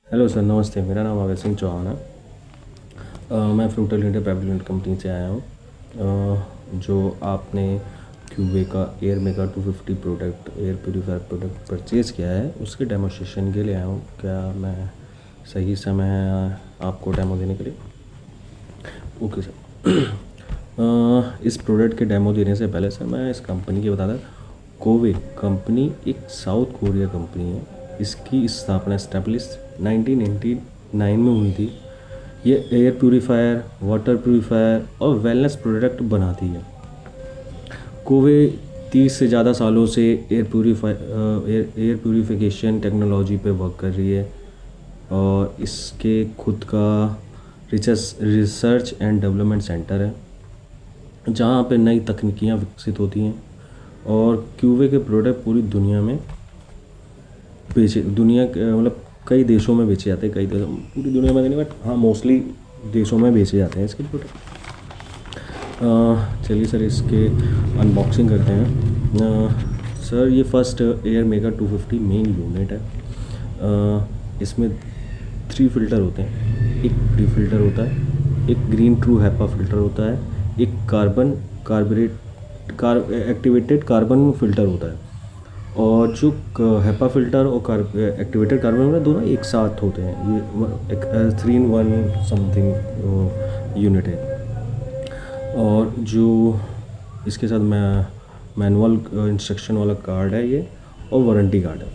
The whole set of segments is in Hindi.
हेलो सर, नमस्ते। मेरा नाम अभय सिंह चौहान है। मैं फ्रूटल इंडिया प्राइवेट लिमिटेड कंपनी से आया हूँ। जो आपने क्यूवे का air mega 250 product, air purifier product purchase किया है, उसके डेमोस्ट्रेशन के लिए आया हूँ। क्या मैं सही समय है आपको डेमो देने के लिए? Okay sir. इस प्रोडक्ट के डेमो देने से पहले सर मैं इस कंपनी की बता दूं। कोवे कंपनी एक साउथ कोरिया कंपनी है। इसकी स्थापना एस्टेब्लिश 1999 में हुई थी। ये एयर प्यूरीफायर, वाटर प्यूरीफायर और वेलनेस प्रोडक्ट बनाती है। कोवे 30 से ज़्यादा सालों से एयर प्यूरिफिकेशन टेक्नोलॉजी पे वर्क कर रही है और इसके खुद का रिसर्च एंड डेवलपमेंट सेंटर है जहाँ पे नई तकनीकियाँ विकसित होती हैं और क्यूवे के प्रोडक्ट पूरी दुनिया में मतलब कई देशों में बेचे जाते हैं। कई देशों, पूरी दुनिया में नहीं, बट हाँ मोस्टली देशों में बेचे जाते हैं इसके प्रोडक्ट। चलिए सर, इसके अनबॉक्सिंग करते हैं। सर ये first air mega 250 main unit है। इसमें 3 फ़िल्टर होते हैं। एक प्री फिल्टर होता है, एक ग्रीन ट्रू हैपा फ़िल्टर होता है, एक एक्टिवेटेड कार्बन फ़िल्टर होता है। और जो हेपा फ़िल्टर और एक्टिवेटेड कार्बन फ़िल्टर दोनों एक साथ होते हैं। ये एक 3-in-1 समथिंग यूनिट है। और जो इसके साथ मैनुअल इंस्ट्रक्शन वाला कार्ड है ये, और वारंटी कार्ड है।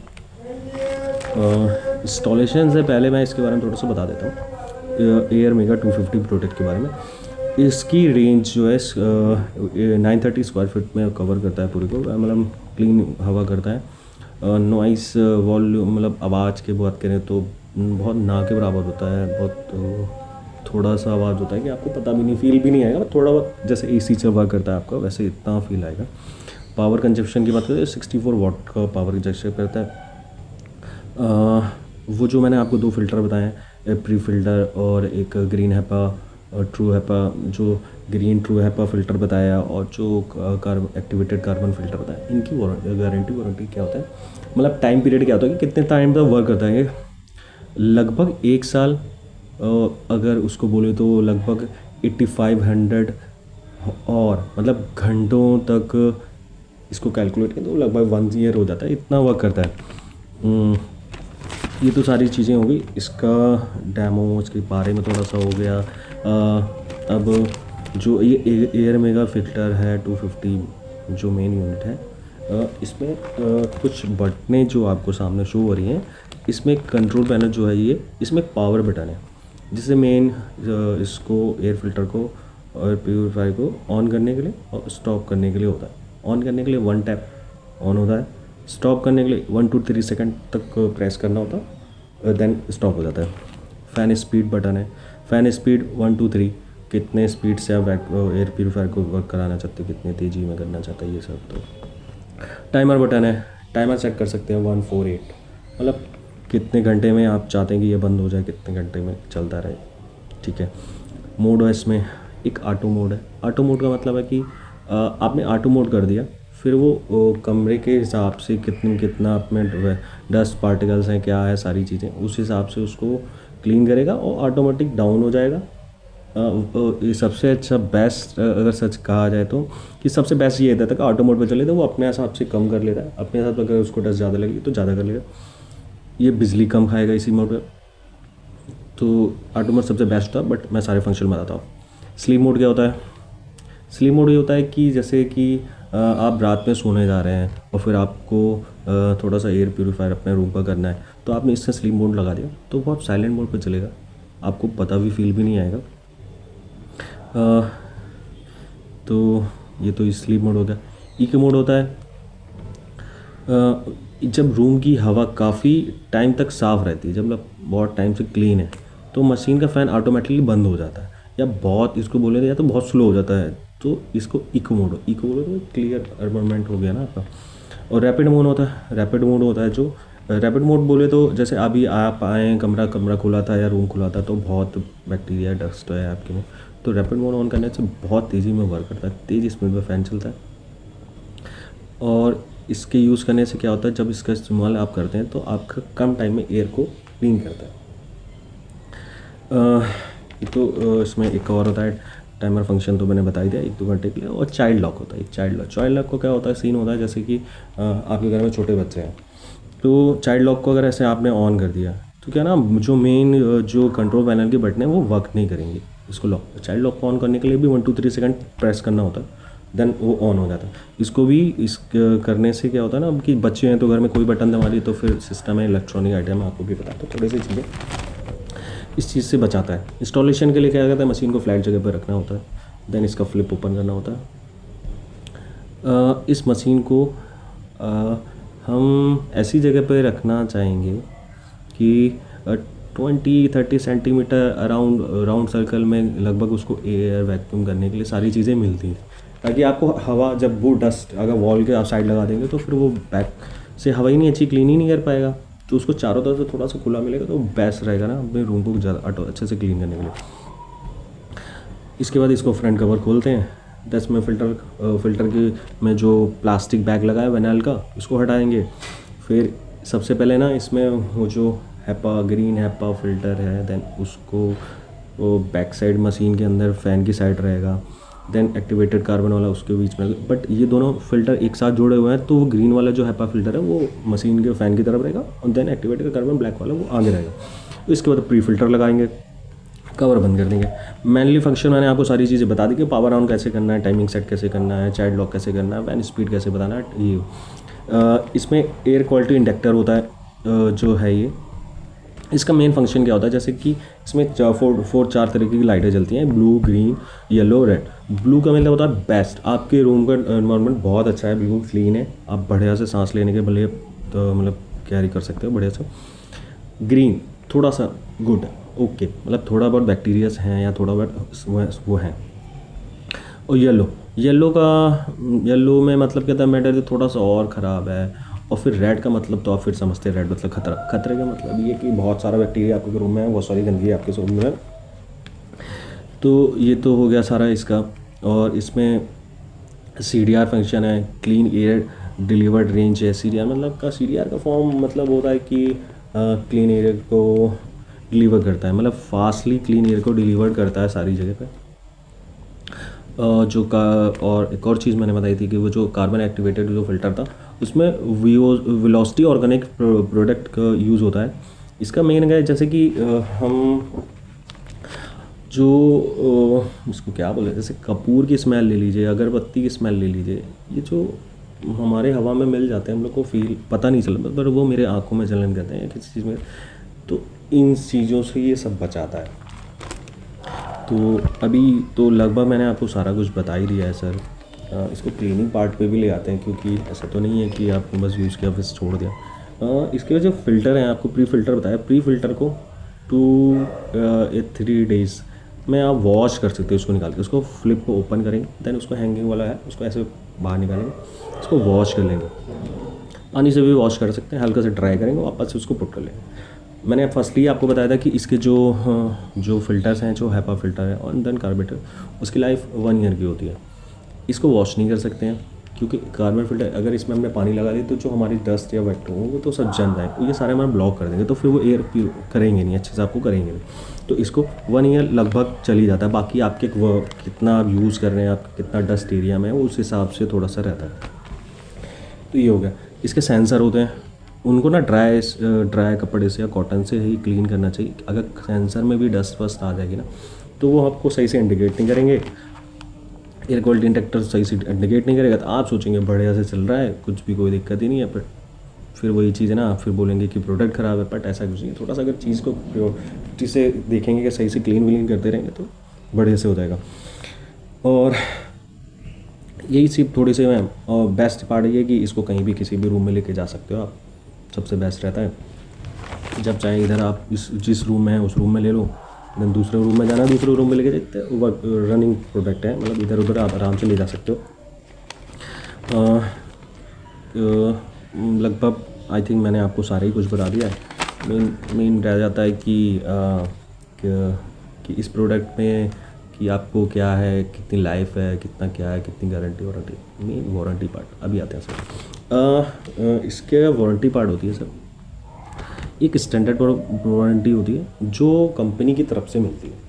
इंस्टॉलेशन से पहले मैं इसके बारे में थोड़ा सा बता देता हूँ, एयर मेगा 250 प्रोडक्ट के बारे में। इसकी रेंज जो है 930 स्क्वायर फीट में कवर करता है पूरी को, मतलब क्लीन हवा करता है। नॉइस वॉल्यूम, मतलब आवाज़ की बात करें तो बहुत ना के बराबर होता है। बहुत थोड़ा सा आवाज़ होता है कि आपको पता भी नहीं, फील भी नहीं आएगा। थोड़ा बहुत जैसे एसी चल वर्क करता है आपका, वैसे इतना फील आएगा। पावर कंजप्शन की बात करें तो 64 वाट का पावर कंजप्शन करता है। वो जो मैंने आपको 2 फ़िल्टर बताए हैं, प्री फिल्टर और एक ग्रीन हैपा और ट्रू हैपा, जो ग्रीन ट्रू हैपा फ़िल्टर बताया और जो एक्टिवेटेड कार्बन फ़िल्टर बताया, इनकी वारंटी क्या होता है, मतलब टाइम पीरियड क्या होता है कि कितने टाइम तक वर्क करता है ये। लगभग 1 साल, अगर उसको बोले तो लगभग 8500 और मतलब घंटों तक इसको कैलकुलेट करें तो लगभग 1 ईयर हो जाता है, इतना वर्क करता है। ये तो सारी चीज़ें हो गई। इसका डेमो, इसके बारे में थोड़ा सा हो गया। अब जो ये एयर मेगा फ़िल्टर है 250, जो मेन यूनिट है, इसमें कुछ बटनें जो आपको सामने शो हो रही हैं। इसमें कंट्रोल पैनल जो है, ये इसमें पावर बटन है जिससे मेन इसको एयर फिल्टर को और प्योरीफायर को ऑन करने के लिए और स्टॉप करने के लिए होता है। ऑन करने के लिए 1 टैप ऑन होता है, स्टॉप करने के लिए 1 to 3 सेकंड तक प्रेस करना होता है, देन स्टॉप हो जाता है। फ़ैन स्पीड बटन है। फ़ैन स्पीड 1 to 3, कितने स्पीड से आप एयर प्योरीफायर को वर्क कराना चाहते हो, कितने तेज़ी में करना चाहते हैं, ये सब। तो टाइमर बटन है। टाइमर सेट कर सकते हैं 148, मतलब कितने घंटे में आप चाहते हैं कि ये बंद हो जाए, कितने घंटे में चलता रहे। ठीक है। मोड है इसमें, एक ऑटो मोड है। ऑटो मोड का मतलब है कि आपने ऑटो मोड कर दिया, फिर वो कमरे के हिसाब से कितना आप में डस्ट पार्टिकल्स हैं, क्या है, सारी चीज़ें उस हिसाब से उसको क्लीन करेगा और ऑटोमेटिक डाउन हो जाएगा। ये सबसे अच्छा बेस्ट, अगर सच कहा जाए तो, कि सबसे बेस्ट ये रहता है कि ऑटो मोड पर चले तो वो अपने हिसाब से कम कर लेता है। अपने हिसाब से अगर उसको डस्ट ज़्यादा लगेगी तो ज़्यादा कर लेगा। ये बिजली कम खाएगा इसी मोड पर। तो ऑटो मोड सबसे बेस्ट था, बट मैं सारे फंक्शन बताता हूँ। स्लीप मोड क्या होता है? स्लीप मोड ये होता है कि जैसे कि आप रात में सोने जा रहे हैं और फिर आपको थोड़ा सा एयर प्योरीफायर अपने रूम का करना है, तो आपने इससे स्लीप मोड लगा दिया तो बहुत साइलेंट मोड पे चलेगा, आपको पता भी फील भी नहीं आएगा। तो ये तो स्लीप मोड हो गया। इको मोड होता है जब रूम की हवा काफ़ी टाइम तक साफ़ रहती है, जब मतलब बहुत टाइम से क्लीन है, तो मशीन का फ़ैन ऑटोमेटिकली बंद हो जाता है, या बहुत इसको बोले तो या तो बहुत स्लो हो जाता है, तो इसको इको मोड तो क्लियर एनवायरनमेंट हो गया ना आपका। और रैपिड मोड होता है। रैपिड मोड होता है जो रैपिड मोड बोले तो जैसे अभी आप आए, कमरा खुला था या रूम खुला था तो बहुत बैक्टीरिया डस्ट है आपके में, तो रैपिड मोड ऑन करने से बहुत तेज़ी में वर्क करता है, तेज़ स्पीड में फ़ैन चलता है। और इसके यूज़ करने से क्या होता है, जब इसका इस्तेमाल आप करते हैं तो आपका कम टाइम में एयर को क्लीन करता है। इसमें एक और होता है टाइमर फंक्शन, तो मैंने बता ही दिया 1-2 घंटे के लिए। और चाइल्ड लॉक होता है, एक चाइल्ड लॉक को क्या होता है, सीन होता है जैसे कि आपके घर में छोटे बच्चे हैं, तो चाइल्ड लॉक को अगर ऐसे आपने ऑन कर दिया तो क्या ना, जो मेन जो कंट्रोल पैनल के बटन है वो वर्क नहीं करेंगे। इसको लॉक चाइल्ड लॉक को ऑन करने के लिए भी 1-2-3 सेकंड प्रेस करना होता है, देन वो ऑन हो जाता है। इसको भी इस करने से क्या होता है ना, अब कि बच्चे हैं तो घर में कोई बटन दबा लिए तो फिर सिस्टम है, इलेक्ट्रॉनिक आइटम है, आपको भी पता है, तो थोड़ी सी चीज़ें इस चीज़ से बचाता है। इंस्टॉलेशन के लिए क्या करता है, मशीन को फ्लैट जगह पर रखना होता है, देन इसका फ्लिप ओपन करना होता है। इस मशीन को हम ऐसी जगह पे रखना चाहेंगे कि 20-30 सेंटीमीटर राउंड सर्कल में लगभग उसको एयर वैक्यूम करने के लिए सारी चीज़ें मिलती हैं, ताकि आपको हवा, जब वो डस्ट अगर वॉल के आप साइड लगा देंगे तो फिर वो बैक से हवा ही नहीं अच्छी क्लीन ही नहीं कर पाएगा, तो उसको चारों तरफ से थोड़ा सा खुला मिलेगा तो बेस्ट रहेगा ना अपने रूम को ज़्यादा अच्छे से क्लीन करने के लिए। इसके बाद इसको फ्रंट कवर खोलते हैं, 10 में फ़िल्टर के में जो प्लास्टिक बैग लगा है विनाइल का, उसको हटाएंगे। फिर सबसे पहले ना इसमें वो जो ग्रीन हैपा फ़िल्टर है, देन उसको वो बैक साइड मशीन के अंदर फ़ैन की साइड रहेगा, देन एक्टिवेटेड कार्बन वाला उसके बीच में। बट ये दोनों फ़िल्टर एक साथ जुड़े हुए हैं, तो वो ग्रीन वाला जो हैपा फ़िल्टर है वो मशीन के फ़ैन की तरफ रहेगा, और देन एक्टिवेटेड कार्बन ब्लैक वाला वो आगे रहेगा। तो इसके बाद प्री फ़िल्टर लगाएंगे, कवर बंद कर देंगे। मेनली फंक्शन मैंने आपको सारी चीज़ें बता दी कि पावर ऑन कैसे करना है, टाइमिंग सेट कैसे करना है, चाइल्ड लॉक कैसे करना है, वैन स्पीड कैसे बताना है। ये इसमें एयर क्वालिटी इंडेक्टर होता है, जो है ये, इसका मेन फंक्शन क्या होता है, जैसे कि इसमें 4 तरीके की लाइटें जलती हैं, blue, green, yellow, red. Blue का मतलब होता है बेस्ट, आपके रूम का एनवायरनमेंट बहुत अच्छा है, बिल्कुल क्लीन है, आप बढ़िया से सांस लेने के लिए तो मतलब कैरी कर सकते हो बढ़िया से। ग्रीन थोड़ा सा गुड, ओके, मतलब थोड़ा बहुत बैक्टीरियाज हैं या थोड़ा बहुत वो हैं। और येलो में मतलब क्या था, मैटर थोड़ा सा और ख़राब है। और फिर रेड का मतलब तो आप फिर समझते हैं, रेड मतलब खतरे का मतलब ये कि बहुत सारा बैक्टीरिया आपके रूम में है, बहुत सारी गंदगी आपके रूम में है। तो ये तो हो गया सारा इसका। और इसमें CDR फंक्शन है, क्लीन एयर डिलीवर्ड रेंज है। CDR मतलब का CDR का फॉर्म मतलब होता है कि क्लीन एयर को डिलीवर करता है, मतलब फास्टली क्लीन एयर को डिलीवर करता है सारी जगह पे। और एक और चीज़ मैंने बताई थी कि वो जो कार्बन एक्टिवेटेड जो फ़िल्टर था, उसमें वेलोसिटी ऑर्गेनिक प्रोडक्ट का यूज़ होता है। इसका मेन है जैसे कि हम जो इसको क्या बोले, जैसे कपूर की स्मेल ले लीजिए, अगरबत्ती की स्मेल ले लीजिए, ये जो हमारे हवा में मिल जाते हैं, हम लोग को फील पता नहीं चलता, पर वो मेरे आँखों में जलन करते हैं किसी चीज़ में, तो इन चीज़ों से ये सब बचाता है। तो अभी तो लगभग मैंने आपको सारा कुछ बता ही दिया है सर। इसको क्लीनिंग पार्ट पे भी ले आते हैं, क्योंकि ऐसा तो नहीं है कि आपने बस यूज़ किया फिर छोड़ दिया। इसके जो फ़िल्टर हैं, आपको प्री फ़िल्टर बताया, प्री फ़िल्टर को 2-3 डेज़ में आप वॉश कर सकते हो। उसको निकाल के उसको फ्लिप को ओपन करेंगे, देन उसको हैंगिंग वाला है उसको ऐसे बाहर निकालेंगे, उसको वॉश कर लेंगे, पानी से भी वॉश कर सकते हैं, हल्का से ड्राई करेंगे, वापस से उसको पुट कर लेंगे। मैंने फर्स्टली आपको बताया था कि इसके जो फ़िल्टर्स हैं, जो हैपा फ़िल्टर है और देन कार्बेटर, उसकी लाइफ 1 ईयर की होती है। इसको वॉश नहीं कर सकते हैं, क्योंकि कार्बन फिल्टर अगर इसमें हमने पानी लगा दिया तो जो हमारी डस्ट या वेक्टर वो तो सब जम जाए, ये सारे हमारे ब्लॉक कर देंगे, तो फिर वो एयर करेंगे नहीं अच्छे से, आपको करेंगे नहीं। तो इसको 1 ईयर लगभग चल ही जाता है। बाकी आपके कितना आप यूज़ कर रहे हैं, आपका कितना डस्ट एरिया में है, उस हिसाब से थोड़ा सा रहता है। तो ये हो गया। इसके सेंसर होते हैं, उनको ना ड्राई कपड़े से या कॉटन से ही क्लीन करना चाहिए। अगर सेंसर में भी डस्ट वस्ट आ जाएगी ना, तो वो आपको सही से इंडिकेट नहीं करेंगे, एयर क्वालिटी इंडेक्टर सही से इंडिकेट नहीं करेगा, तो आप सोचेंगे बढ़िया से चल रहा है, कुछ भी कोई दिक्कत ही नहीं है, पर फिर वही चीज़ है ना, फिर बोलेंगे कि प्रोडक्ट ख़राब है। बट ऐसा कुछ नहीं है, थोड़ा सा अगर चीज़ को प्रायोरिटी से देखेंगे कि सही से क्लीन विलीन करते रहेंगे तो बढ़िया से हो जाएगा। और यही सिर्फ थोड़ी सी मैम, और बेस्ट पार्ट ये कि इसको कहीं भी किसी भी रूम में लेके जा सकते हो आप, सबसे बेस्ट रहता है। जब चाहे इधर आप जिस रूम में है उस रूम में ले लो, देन दूसरे रूम में जाना दूसरे रूम में लेके जाते हैं, वो रनिंग प्रोडक्ट है, मतलब इधर उधर आप आराम से ले जा सकते हो। लगभग आई थिंक मैंने आपको सारा ही कुछ बता दिया है। मेन रह जाता है कि इस प्रोडक्ट में कि आपको क्या है, कितनी लाइफ है, कितना क्या है, कितनी guarantee warranty. Main warranty part अभी आते हैं सर। इसके वारंटी पार्ट होती है सर, एक स्टैंडर्ड वारंटी होती है जो कंपनी की तरफ से मिलती है।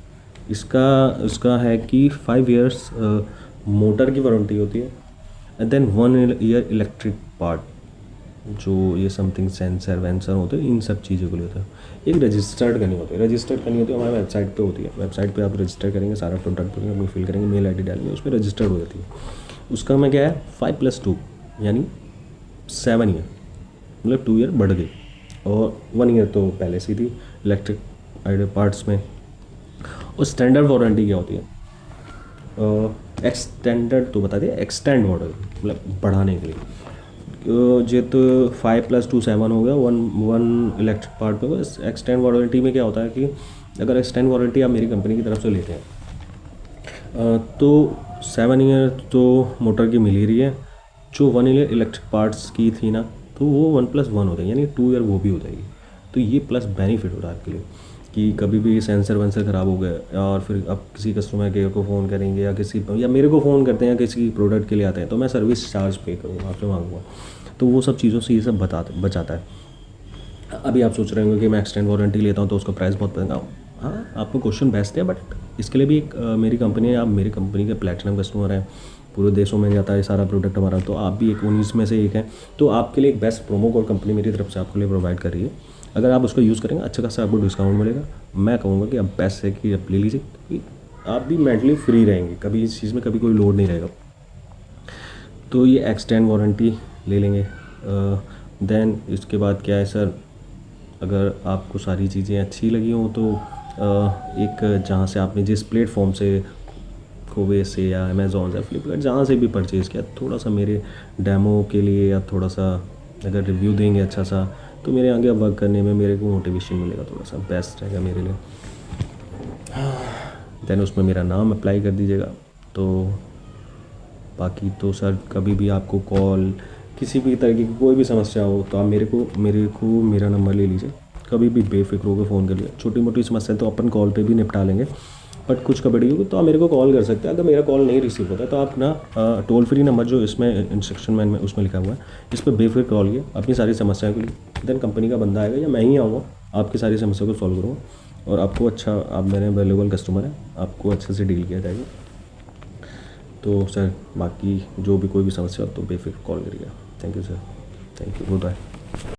इसका है कि 5 इयर्स मोटर की वारंटी होती है, and then 1 year electric part, जो ये समथिंग सेंसर वेंसर होते हैं, इन सब चीज़ों के लिए होता है। एक रजिस्टर्ड करनी होती है, हमारे वेबसाइट पे होती है। वेबसाइट पे आप रजिस्टर करेंगे, सारा प्रोडक्ट अपनी फिल करेंगे, मेल आईडी डालेंगे, उसमें रजिस्टर्ड हो जाती है। उसका मैं क्या है 5+2 यानी 7 ईयर, मतलब 2 ईयर बढ़ गई, और 1 ईयर तो पहले से थी इलेक्ट्रिक आइडिया पार्ट्स में। और स्टैंडर्ड वारंटी क्या होती है, एक्सटेंडेड तो बता दिया, एक्सटेंड वारंटी मतलब बढ़ाने के लिए। जे तो 5+2 7 हो गया, वन इलेक्ट्रिक पार्ट पे। बस एक्सटेंड वारंटी में क्या होता है कि अगर एक्सटेंड वारंटी आप मेरी कंपनी की तरफ से लेते हैं तो 7 ईयर तो मोटर की मिल ही रही है, जो 1 ईयर इलेक्ट्रिक पार्ट्स की थी ना, तो वो 1+1 हो जाएगी, यानी 2 ईयर वो भी हो जाएगी। तो ये प्लस बेनिफिट हो रहा है आपके लिए कि कभी भी सेंसर वेंसर ख़राब हो गए और फिर आप किसी कस्टमर केयर को फ़ोन करेंगे या मेरे को फ़ोन करते हैं या किसी प्रोडक्ट के लिए आते हैं, तो मैं सर्विस चार्ज पे करूँगा, आपसे मांगूंगा। तो वो सब चीज़ों से ये सब बचाता है। अभी आप सोच रहे होंगे कि मैं एक्सटेंड वारंटी लेता हूँ तो उसका प्राइस बहुत महंगा। हाँ, आपको क्वेश्चन बेस्ट है, बट इसके लिए भी एक मेरी कंपनी है, आप मेरी कंपनी के प्लेटिनम कस्टमर हैं, पूरे देशों में जाता है सारा प्रोडक्ट हमारा, तो आप भी एक 19 में से एक हैं। तो आपके लिए एक बेस्ट प्रोमो कोड कंपनी मेरी तरफ से आपके लिए प्रोवाइड कर रही है। अगर आप उसको यूज़ करेंगे अच्छा खासा आपको डिस्काउंट मिलेगा। मैं कहूँगा कि आप बेस्ट है कि आप ले लीजिए, क्योंकि आप भी मेंटली फ्री रहेंगे, कभी इस चीज़ में कभी कोई लोड नहीं रहेगा। तो ये एक्सटेंड वारंटी ले लेंगे। देन इसके बाद क्या है सर, अगर आपको सारी चीज़ें अच्छी लगी हों तो एक जहाँ से आपने जिस प्लेटफॉर्म से, कोवे से या अमेज़ॉन से, फ्लिपकार्ट, जहाँ से भी परचेज़ किया, थोड़ा सा मेरे डेमो के लिए या थोड़ा सा अगर रिव्यू देंगे अच्छा सा, तो मेरे आगे वर्क करने में मेरे को मोटिवेशन मिलेगा, थोड़ा सा बेस्ट रहेगा मेरे लिए। देन उसमें मेरा नाम अप्लाई कर दीजिएगा। तो बाकी तो सर कभी भी आपको कॉल, किसी भी तरीके की कोई भी समस्या हो तो आप मेरा नंबर ले लीजिए, कभी भी बेफिक्र होकर फ़ोन कर लीजिए। छोटी मोटी समस्या तो अपन कॉल पे भी निपटा लेंगे, बट कुछ का बड़ी होगी तो आप मेरे को कॉल कर सकते हैं। अगर मेरा कॉल नहीं रिसीव होता है तो आप ना टोल फ्री नंबर जो इसमें इंस्ट्रक्शन में उसमें लिखा हुआ है, इस पर बेफिक्र कॉल किया अपनी सारी समस्याओं के लिए। देन कंपनी का बंदा आएगा या मैं ही आऊँगा, आपकी सारी समस्या को सॉल्व करूँगा, और आपको अच्छा, आप मेरे अवेलेबल कस्टमर हैं, आपको अच्छे से डील किया जाएगा। तो सर बाकी जो भी कोई भी समस्या हो तो बेफिक्र कॉल करिएगा। Thank you sir, thank you, good bye.